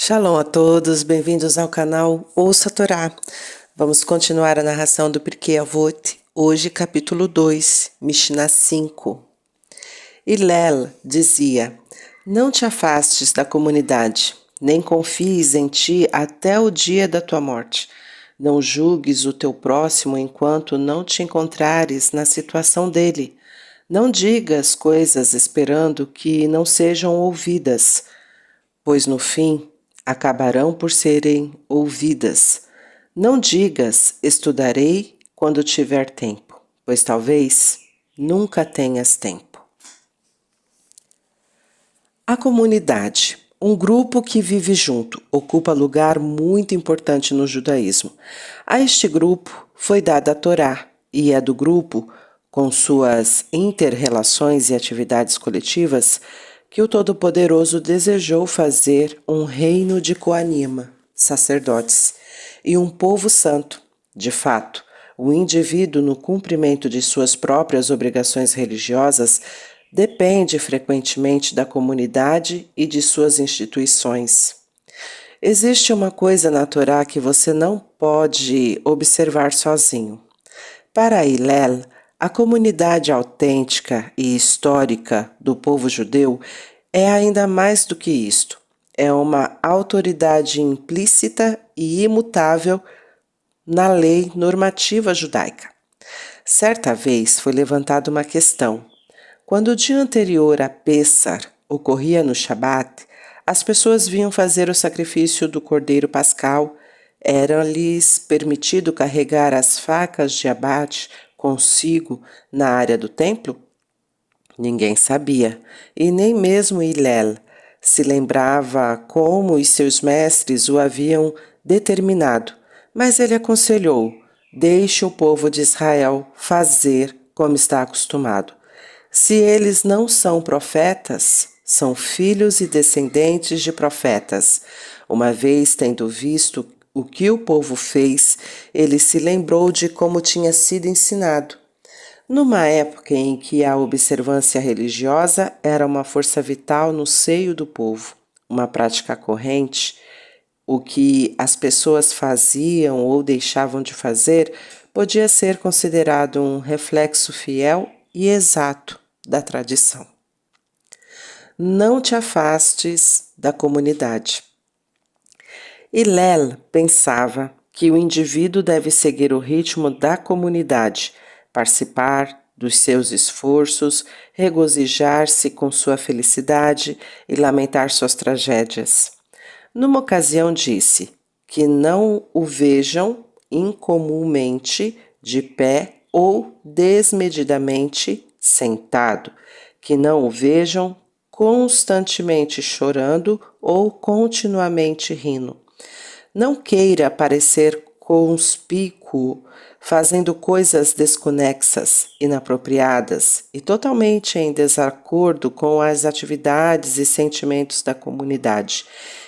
Shalom a todos, bem-vindos ao canal Ouça a Torá. Vamos continuar a narração do Pirkei Avot, hoje capítulo 2, Mishnah 5. Hillel dizia: não te afastes da comunidade, nem confies em ti até o dia da tua morte. Não julgues o teu próximo enquanto não te encontrares na situação dele. Não digas coisas esperando que não sejam ouvidas, pois no fim acabarão por serem ouvidas. Não digas, estudarei quando tiver tempo, pois talvez nunca tenhas tempo. A comunidade, um grupo que vive junto, ocupa lugar muito importante no judaísmo. A este grupo foi dada a Torá, e é do grupo, com suas inter-relações e atividades coletivas, que o Todo-Poderoso desejou fazer um reino de Coanim, sacerdotes, e um povo santo. De fato, o indivíduo, no cumprimento de suas próprias obrigações religiosas, depende frequentemente da comunidade e de suas instituições. Existe uma coisa na Torá que você não pode observar sozinho. Para Hillel, a comunidade autêntica e histórica do povo judeu é ainda mais do que isto. É uma autoridade implícita e imutável na lei normativa judaica. Certa vez foi levantada uma questão. Quando o dia anterior a Pêssar ocorria no Shabat, as pessoas vinham fazer o sacrifício do Cordeiro Pascal. Era-lhes permitido carregar as facas de abate consigo na área do templo? Ninguém sabia, e nem mesmo Hillel se lembrava como os seus mestres o haviam determinado, mas ele aconselhou: deixe o povo de Israel fazer como está acostumado. Se eles não são profetas, são filhos e descendentes de profetas. Uma vez tendo visto o que o povo fez, ele se lembrou de como tinha sido ensinado. Numa época em que a observância religiosa era uma força vital no seio do povo, uma prática corrente, o que as pessoas faziam ou deixavam de fazer podia ser considerado um reflexo fiel e exato da tradição. Não te afastes da comunidade. Hillel pensava que o indivíduo deve seguir o ritmo da comunidade, participar dos seus esforços, regozijar-se com sua felicidade e lamentar suas tragédias. Numa ocasião disse que não o vejam incomumente de pé ou desmedidamente sentado, que não o vejam constantemente chorando ou continuamente rindo. Não queira parecer conspícuo, fazendo coisas desconexas, inapropriadas e totalmente em desacordo com as atividades e sentimentos da comunidade.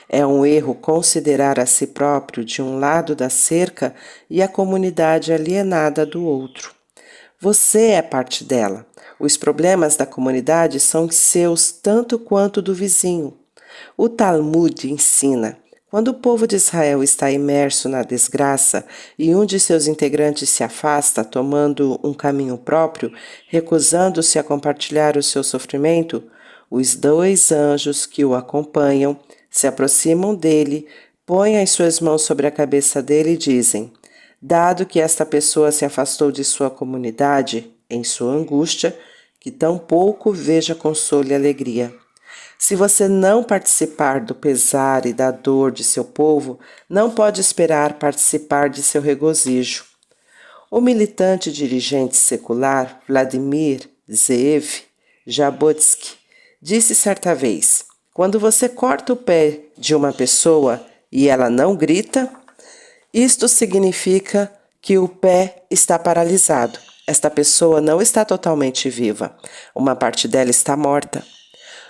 É um erro considerar a si próprio de um lado da cerca e a comunidade alienada do outro. Você é parte dela. Os problemas da comunidade são seus tanto quanto do vizinho. O Talmud ensina: quando o povo de Israel está imerso na desgraça e um de seus integrantes se afasta, tomando um caminho próprio, recusando-se a compartilhar o seu sofrimento, os dois anjos que o acompanham se aproximam dele, põem as suas mãos sobre a cabeça dele e dizem: dado que esta pessoa se afastou de sua comunidade, em sua angústia, que tampouco veja consolo e alegria. Se você não participar do pesar e da dor de seu povo, não pode esperar participar de seu regozijo. O militante dirigente secular Vladimir Zeev Jabotsky disse certa vez: quando você corta o pé de uma pessoa e ela não grita, isto significa que o pé está paralisado. Esta pessoa não está totalmente viva. Uma parte dela está morta.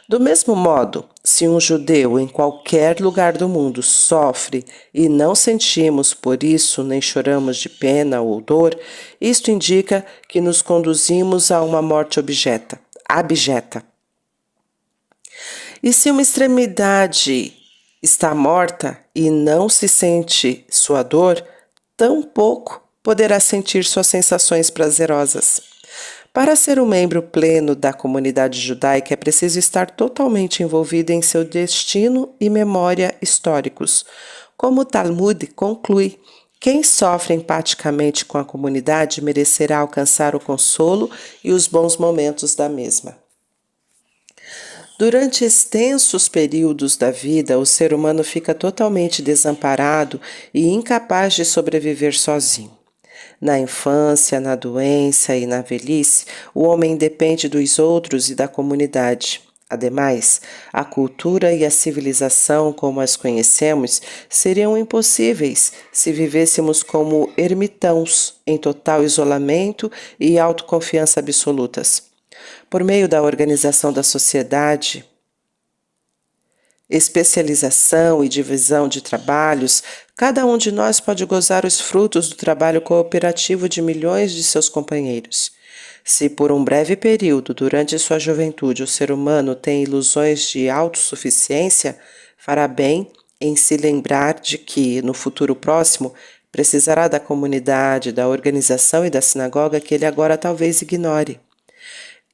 Do mesmo modo, se um judeu em qualquer lugar do mundo sofre e não sentimos por isso nem choramos de pena ou dor, isto indica que nos conduzimos a uma morte abjeta. E se uma extremidade está morta e não se sente sua dor, tampouco poderá sentir suas sensações prazerosas. Para ser um membro pleno da comunidade judaica é preciso estar totalmente envolvido em seu destino e memória históricos. Como o Talmud conclui, quem sofre empaticamente com a comunidade merecerá alcançar o consolo e os bons momentos da mesma. Durante extensos períodos da vida, o ser humano fica totalmente desamparado e incapaz de sobreviver sozinho. Na infância, na doença e na velhice, o homem depende dos outros e da comunidade. Ademais, a cultura e a civilização como as conhecemos seriam impossíveis se vivêssemos como ermitãos, em total isolamento e autoconfiança absolutas. Por meio da organização da sociedade, especialização e divisão de trabalhos, cada um de nós pode gozar os frutos do trabalho cooperativo de milhões de seus companheiros. Se por um breve período, durante sua juventude, o ser humano tem ilusões de autossuficiência, fará bem em se lembrar de que, no futuro próximo, precisará da comunidade, da organização e da sinagoga que ele agora talvez ignore.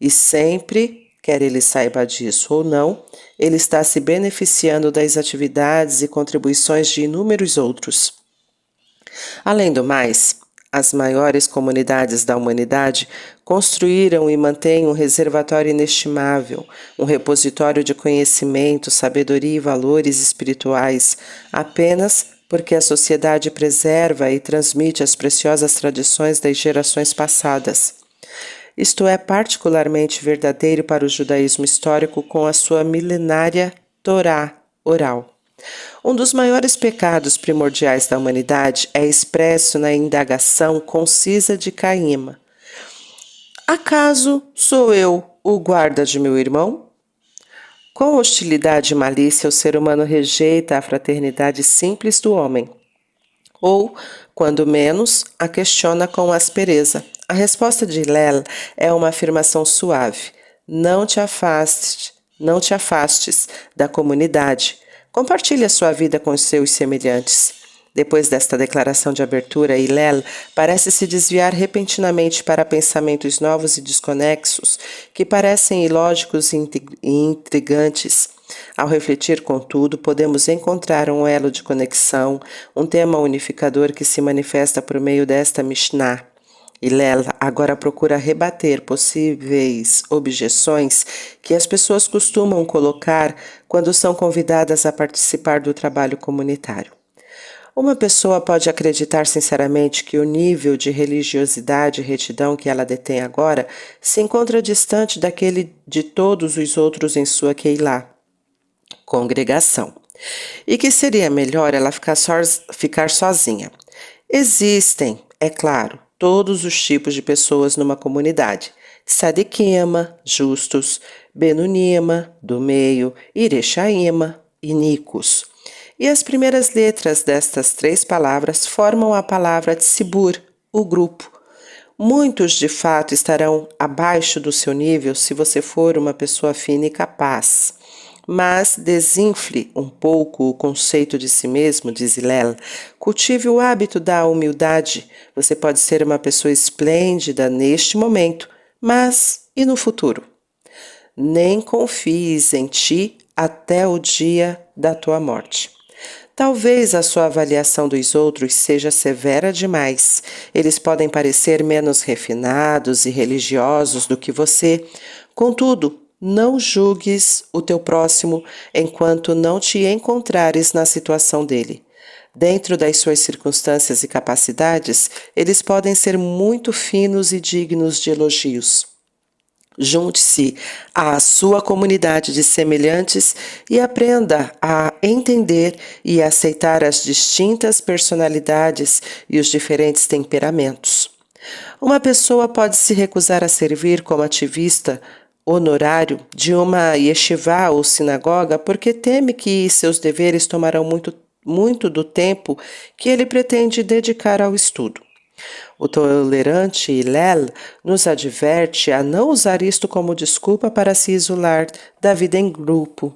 E sempre, quer ele saiba disso ou não, ele está se beneficiando das atividades e contribuições de inúmeros outros. Além do mais, as maiores comunidades da humanidade construíram e mantêm um reservatório inestimável, um repositório de conhecimento, sabedoria e valores espirituais, apenas porque a sociedade preserva e transmite as preciosas tradições das gerações passadas. Isto é particularmente verdadeiro para o judaísmo histórico com a sua milenária Torá oral. Um dos maiores pecados primordiais da humanidade é expresso na indagação concisa de Caíma. Acaso sou eu o guarda de meu irmão? Com hostilidade e malícia, o ser humano rejeita a fraternidade simples do homem. Ou, quando menos, a questiona com aspereza. A resposta de Hillel é uma afirmação suave. Não te afastes da comunidade. Compartilhe a sua vida com os seus semelhantes. Depois desta declaração de abertura, Hillel parece se desviar repentinamente para pensamentos novos e desconexos, que parecem ilógicos e intrigantes. Ao refletir, contudo, podemos encontrar um elo de conexão, um tema unificador que se manifesta por meio desta Mishnah. Hillel agora procura rebater possíveis objeções que as pessoas costumam colocar quando são convidadas a participar do trabalho comunitário. Uma pessoa pode acreditar sinceramente que o nível de religiosidade e retidão que ela detém agora se encontra distante daquele de todos os outros em sua Keilah, congregação, e que seria melhor ela ficar sozinha. Existem, é claro, todos os tipos de pessoas numa comunidade: Tzadikim, justos, Benunima, do meio, Ireshaima e Nicos. E as primeiras letras destas três palavras formam a palavra Tzibur, o grupo. Muitos, de fato, estarão abaixo do seu nível se você for uma pessoa fina e capaz. Mas desinfle um pouco o conceito de si mesmo, diz Hillel. Cultive o hábito da humildade. Você pode ser uma pessoa esplêndida neste momento, mas e no futuro? Nem confies em ti até o dia da tua morte. Talvez a sua avaliação dos outros seja severa demais. Eles podem parecer menos refinados e religiosos do que você. Contudo, não julgues o teu próximo enquanto não te encontrares na situação dele. Dentro das suas circunstâncias e capacidades, eles podem ser muito finos e dignos de elogios. Junte-se à sua comunidade de semelhantes e aprenda a entender e aceitar as distintas personalidades e os diferentes temperamentos. Uma pessoa pode se recusar a servir como ativista honorário de uma yeshivá ou sinagoga porque teme que seus deveres tomarão muito do tempo que ele pretende dedicar ao estudo. O tolerante Hillel nos adverte a não usar isto como desculpa para se isolar da vida em grupo.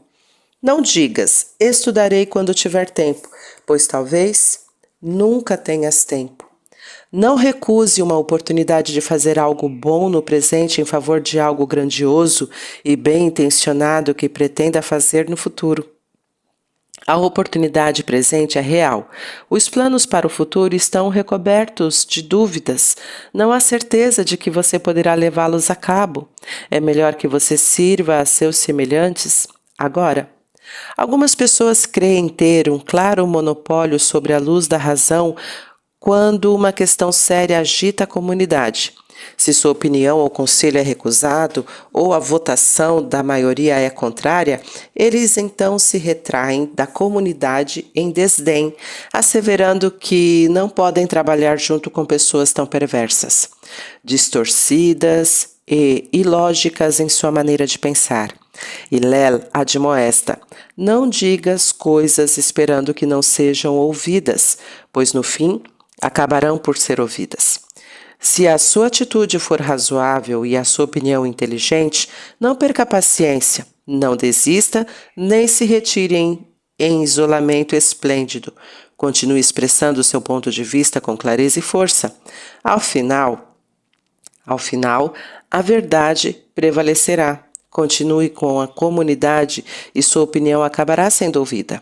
Não digas, estudarei quando tiver tempo, pois talvez nunca tenhas tempo. Não recuse uma oportunidade de fazer algo bom no presente em favor de algo grandioso e bem intencionado que pretenda fazer no futuro. A oportunidade presente é real. Os planos para o futuro estão recobertos de dúvidas. Não há certeza de que você poderá levá-los a cabo. É melhor que você sirva a seus semelhantes agora. Algumas pessoas creem ter um claro monopólio sobre a luz da razão quando uma questão séria agita a comunidade. Se sua opinião ou conselho é recusado ou a votação da maioria é contrária, eles então se retraem da comunidade em desdém, asseverando que não podem trabalhar junto com pessoas tão perversas, distorcidas e ilógicas em sua maneira de pensar. Hillel admoesta: não digas coisas esperando que não sejam ouvidas, pois no fim acabarão por ser ouvidas. Se a sua atitude for razoável e a sua opinião inteligente, não perca a paciência, não desista, nem se retire em isolamento esplêndido. Continue expressando seu ponto de vista com clareza e força. Ao final, a verdade prevalecerá. Continue com a comunidade e sua opinião acabará sendo ouvida.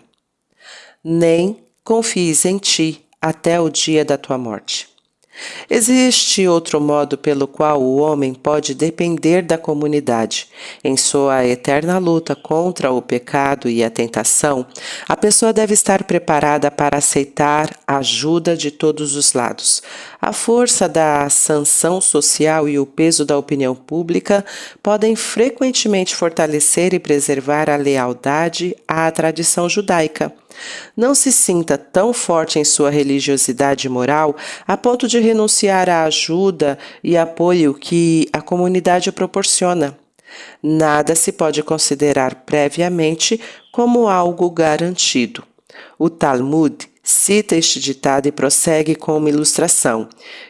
Nem confies em ti até o dia da tua morte. Existe outro modo pelo qual o homem pode depender da comunidade. Em sua eterna luta contra o pecado e a tentação, a pessoa deve estar preparada para aceitar a ajuda de todos os lados. A força da sanção social e o peso da opinião pública podem frequentemente fortalecer e preservar a lealdade à tradição judaica. Não se sinta tão forte em sua religiosidade moral a ponto de renunciar à ajuda e apoio que a comunidade proporciona. Nada se pode considerar previamente como algo garantido. O Talmud cita este ditado e prossegue com uma ilustração.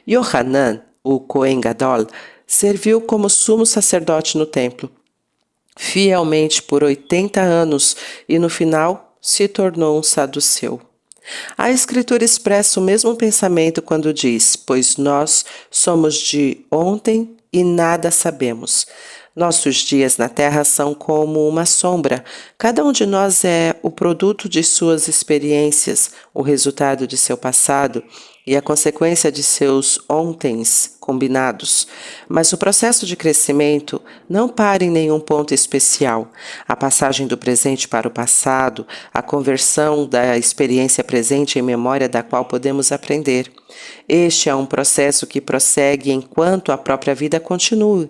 Yohanan, o Cohen Gadol, serviu como sumo sacerdote no templo, fielmente por 80 anos e no final se tornou um saduceu. A Escritura expressa o mesmo pensamento quando diz: pois nós somos de ontem e nada sabemos. Nossos dias na terra são como uma sombra. Cada um de nós é o produto de suas experiências, o resultado de seu passado e a consequência de seus ontens combinados. Mas o processo de crescimento não para em nenhum ponto especial. A passagem do presente para o passado, a conversão da experiência presente em memória da qual podemos aprender. Este é um processo que prossegue enquanto a própria vida continua.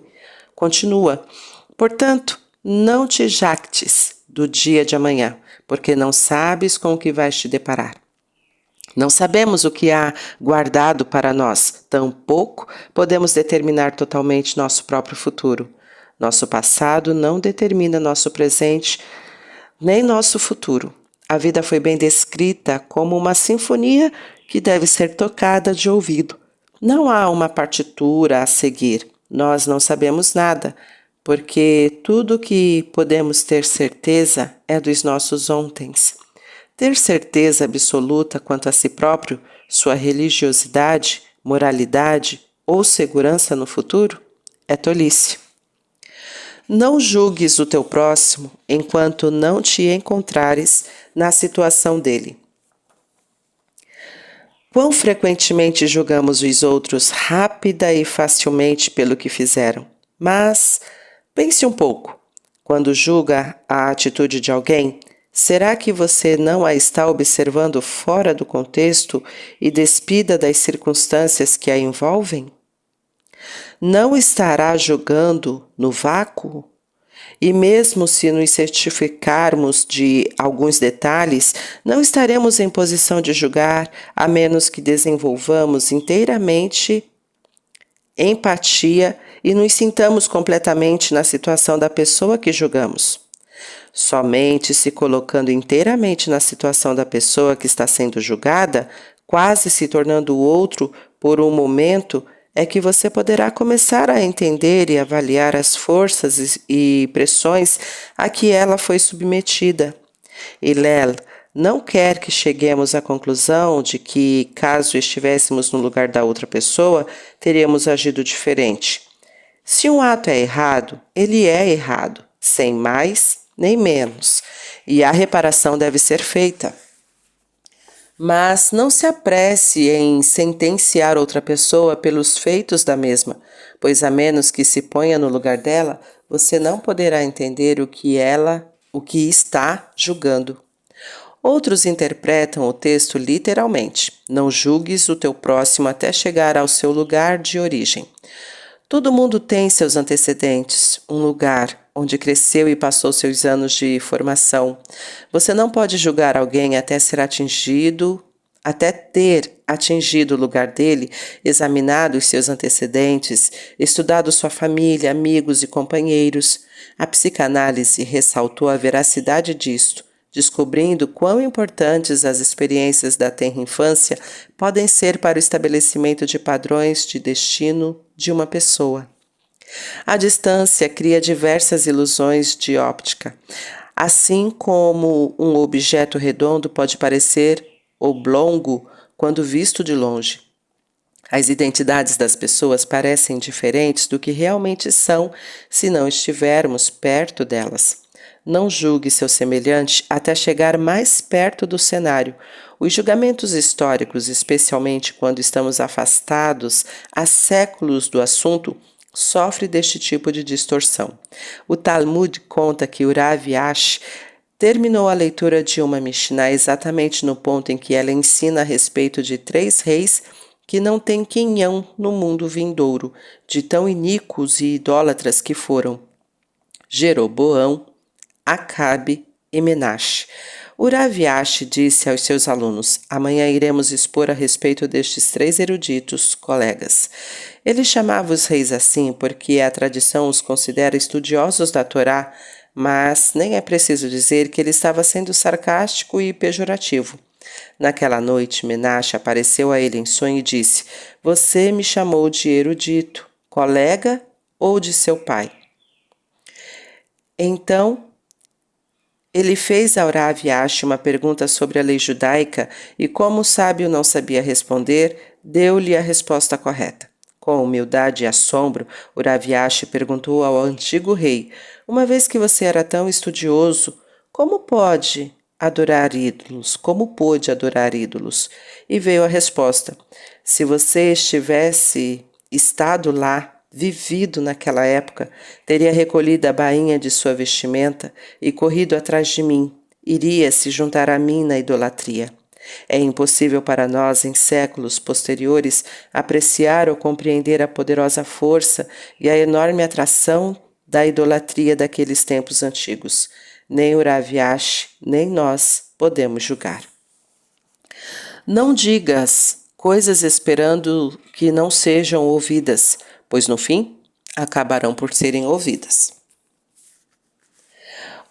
Portanto, não te jactes do dia de amanhã, porque não sabes com o que vais te deparar. Não sabemos o que há guardado para nós, tampouco podemos determinar totalmente nosso próprio futuro. Nosso passado não determina nosso presente, nem nosso futuro. A vida foi bem descrita como uma sinfonia que deve ser tocada de ouvido. Não há uma partitura a seguir. Nós não sabemos nada, porque tudo o que podemos ter certeza é dos nossos ontens. Ter certeza absoluta quanto a si próprio, sua religiosidade, moralidade ou segurança no futuro é tolice. Não julgues o teu próximo enquanto não te encontrares na situação dele. Quão frequentemente julgamos os outros rápida e facilmente pelo que fizeram. Mas pense um pouco. Quando julga a atitude de alguém, será que você não a está observando fora do contexto e despida das circunstâncias que a envolvem? Não estará julgando no vácuo? E mesmo se nos certificarmos de alguns detalhes, não estaremos em posição de julgar, a menos que desenvolvamos inteiramente empatia e nos sintamos completamente na situação da pessoa que julgamos. Somente se colocando inteiramente na situação da pessoa que está sendo julgada, quase se tornando o outro por um momento, é que você poderá começar a entender e avaliar as forças e pressões a que ela foi submetida. Hillel não quer que cheguemos à conclusão de que, caso estivéssemos no lugar da outra pessoa, teríamos agido diferente. Se um ato é errado, ele é errado, sem mais nem menos, e a reparação deve ser feita. Mas não se apresse em sentenciar outra pessoa pelos feitos da mesma, pois a menos que se ponha no lugar dela, você não poderá entender o que está julgando. Outros interpretam o texto literalmente: não julgues o teu próximo até chegar ao seu lugar de origem. Todo mundo tem seus antecedentes, um lugar onde cresceu e passou seus anos de formação. Você não pode julgar alguém até ter atingido o lugar dele, examinado os seus antecedentes, estudado sua família, amigos e companheiros. A psicanálise ressaltou a veracidade disto, descobrindo quão importantes as experiências da tenra infância podem ser para o estabelecimento de padrões de destino de uma pessoa. A distância cria diversas ilusões de óptica, assim como um objeto redondo pode parecer oblongo quando visto de longe. As identidades das pessoas parecem diferentes do que realmente são se não estivermos perto delas. Não julgue seu semelhante até chegar mais perto do cenário. Os julgamentos históricos, especialmente quando estamos afastados há séculos do assunto, sofrem deste tipo de distorção. O Talmud conta que Urav Ash terminou a leitura de uma Mishnah exatamente no ponto em que ela ensina a respeito de 3 reis que não têm quinhão no mundo vindouro, de tão iníquos e idólatras que foram: Jeroboão, Acabe e Menache. Urav Ash disse aos seus alunos: amanhã iremos expor a respeito destes 3 eruditos colegas. Ele chamava os reis assim porque a tradição os considera estudiosos da Torá, mas nem é preciso dizer que ele estava sendo sarcástico e pejorativo. Naquela noite, Menache apareceu a ele em sonho e disse: você me chamou de erudito, colega ou de seu pai? Então, ele fez a Urav Ash uma pergunta sobre a lei judaica e, como o sábio não sabia responder, deu-lhe a resposta correta. Com humildade e assombro, Urav Ash perguntou ao antigo rei: uma vez que você era tão estudioso, como pôde adorar ídolos? E veio a resposta: se você tivesse estado lá, vivido naquela época, teria recolhido a bainha de sua vestimenta e corrido atrás de mim, iria se juntar a mim na idolatria. É impossível para nós, em séculos posteriores, apreciar ou compreender a poderosa força e a enorme atração da idolatria daqueles tempos antigos. Nem Urav Ash, nem nós podemos julgar. Não digas coisas esperando que não sejam ouvidas, pois no fim acabarão por serem ouvidas.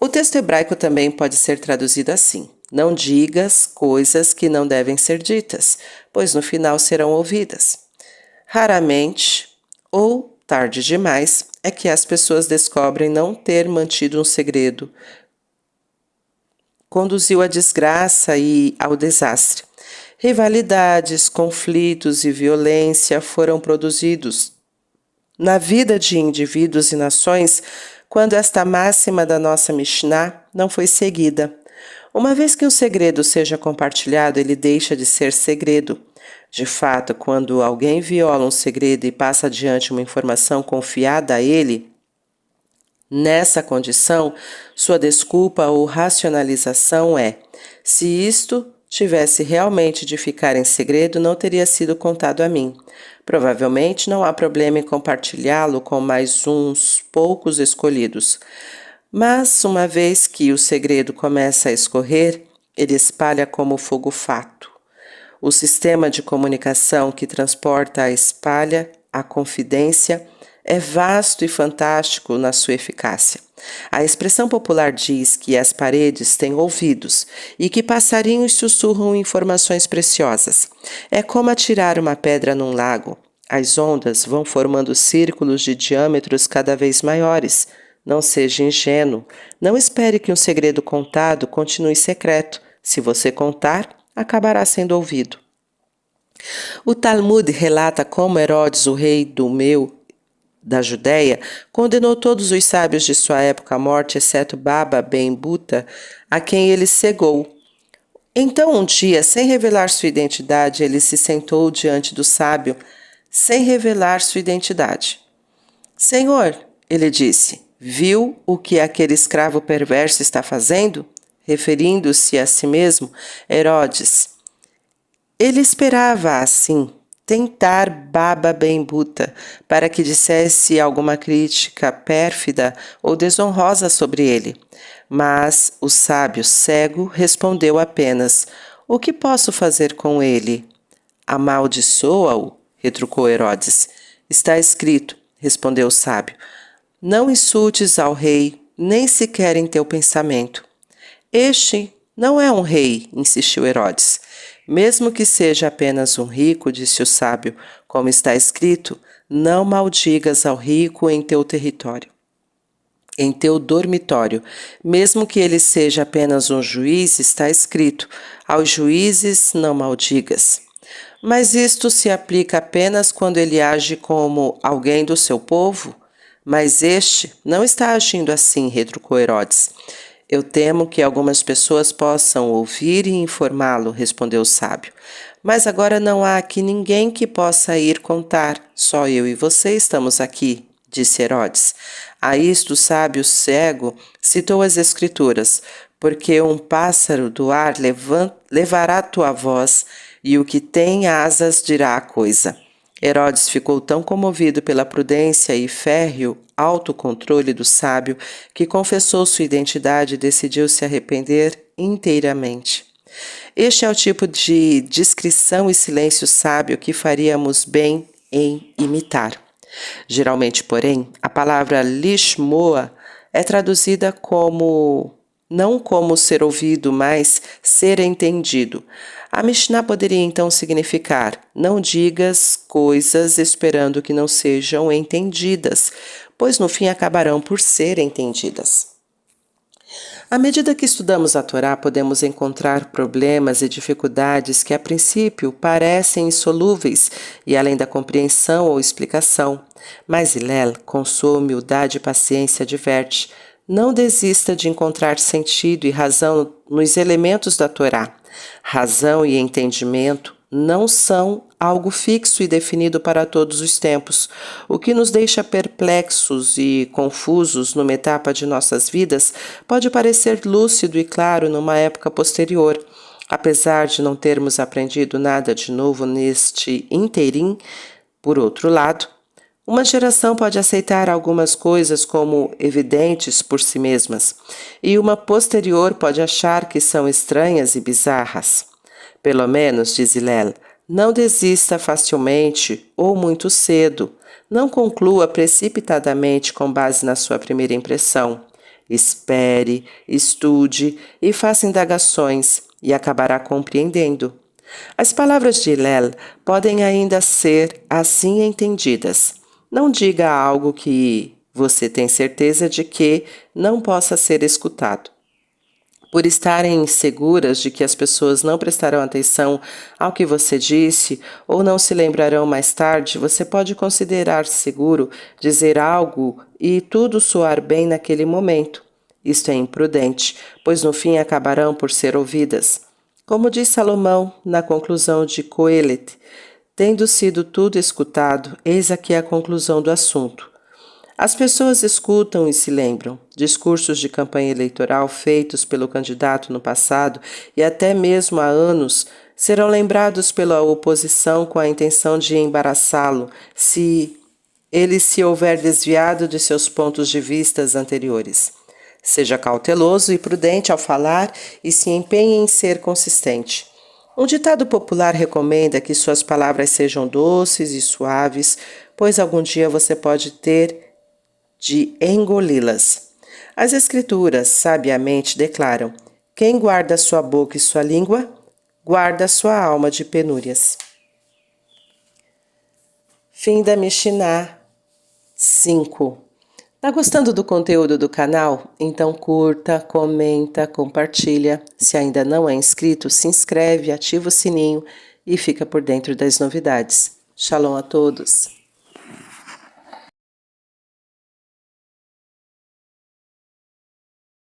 O texto hebraico também pode ser traduzido assim: não digas coisas que não devem ser ditas, pois no final serão ouvidas. Raramente, ou tarde demais, é que as pessoas descobrem não ter mantido um segredo. Conduziu à desgraça e ao desastre. Rivalidades, conflitos e violência foram produzidos na vida de indivíduos e nações quando esta máxima da nossa Mishnah não foi seguida. Uma vez que um segredo seja compartilhado, ele deixa de ser segredo. De fato, quando alguém viola um segredo e passa adiante uma informação confiada a ele, nessa condição, sua desculpa ou racionalização é: se isto tivesse realmente de ficar em segredo, não teria sido contado a mim. Provavelmente não há problema em compartilhá-lo com mais uns poucos escolhidos. Mas, uma vez que o segredo começa a escorrer, ele espalha como fogo fato. O sistema de comunicação que transporta a confidência, é vasto e fantástico na sua eficácia. A expressão popular diz que as paredes têm ouvidos e que passarinhos sussurram informações preciosas. É como atirar uma pedra num lago. As ondas vão formando círculos de diâmetros cada vez maiores. Não seja ingênuo. Não espere que um segredo contado continue secreto. Se você contar, acabará sendo ouvido. O Talmud relata como Herodes, o rei da Judéia, condenou todos os sábios de sua época à morte, exceto Baba ben Buta, a quem ele cegou. Então, um dia, sem revelar sua identidade, ele se sentou diante do sábio, sem revelar sua identidade. Senhor, ele disse, viu o que aquele escravo perverso está fazendo? Referindo-se a si mesmo, Herodes. Ele esperava, assim, tentar Baba ben Buta para que dissesse alguma crítica pérfida ou desonrosa sobre ele. Mas o sábio cego respondeu apenas: O que posso fazer com ele? Amaldiçoa-o, retrucou Herodes. Está escrito, respondeu o sábio: Não insultes ao rei, nem sequer em teu pensamento. Este não é um rei, insistiu Herodes. Mesmo que seja apenas um rico, disse o sábio, como está escrito, não maldigas ao rico em teu território, em teu dormitório. Mesmo que ele seja apenas um juiz, está escrito, aos juízes não maldigas. Mas isto se aplica apenas quando ele age como alguém do seu povo? Mas este não está agindo assim, retrucou Herodes. Eu temo que algumas pessoas possam ouvir e informá-lo, respondeu o sábio. Mas agora não há aqui ninguém que possa ir contar. Só eu e você estamos aqui, disse Herodes. A isto o sábio cego citou as Escrituras, porque um pássaro do ar levará tua voz, e o que tem asas dirá a coisa. Herodes ficou tão comovido pela prudência e férreo autocontrole do sábio que confessou sua identidade e decidiu se arrepender inteiramente. Este é o tipo de discrição e silêncio sábio que faríamos bem em imitar. Geralmente, porém, a palavra lishmoa é traduzida como não como ser ouvido, mas ser entendido. A Mishnah poderia então significar: não digas coisas esperando que não sejam entendidas, pois no fim acabarão por ser entendidas. À medida que estudamos a Torá, podemos encontrar problemas e dificuldades que a princípio parecem insolúveis e além da compreensão ou explicação. Mas Hillel, com sua humildade e paciência, adverte: não desista de encontrar sentido e razão nos elementos da Torá. Razão e entendimento não são algo fixo e definido para todos os tempos. O que nos deixa perplexos e confusos numa etapa de nossas vidas pode parecer lúcido e claro numa época posterior. Apesar de não termos aprendido nada de novo neste inteirim, por outro lado, uma geração pode aceitar algumas coisas como evidentes por si mesmas, e uma posterior pode achar que são estranhas e bizarras. Pelo menos, diz Hillel, não desista facilmente ou muito cedo. Não conclua precipitadamente com base na sua primeira impressão. Espere, estude e faça indagações e acabará compreendendo. As palavras de Hillel podem ainda ser assim entendidas. Não diga algo que você tem certeza de que não possa ser escutado. Por estarem seguras de que as pessoas não prestarão atenção ao que você disse ou não se lembrarão mais tarde, você pode considerar seguro dizer algo e tudo soar bem naquele momento. Isto é imprudente, pois no fim acabarão por ser ouvidas. Como diz Salomão na conclusão de Coelet, tendo sido tudo escutado, eis aqui a conclusão do assunto. As pessoas escutam e se lembram. Discursos de campanha eleitoral feitos pelo candidato no passado e até mesmo há anos serão lembrados pela oposição com a intenção de embaraçá-lo se ele se houver desviado de seus pontos de vistas anteriores. Seja cauteloso e prudente ao falar e se empenhe em ser consistente. Um ditado popular recomenda que suas palavras sejam doces e suaves, pois algum dia você pode ter de engoli-las. As Escrituras sabiamente declaram: quem guarda sua boca e sua língua, guarda sua alma de penúrias. Fim da Mishnah 5. Tá gostando do conteúdo do canal? Então curta, comenta, compartilha. Se ainda não é inscrito, se inscreve, ativa o sininho e fica por dentro das novidades. Shalom a todos!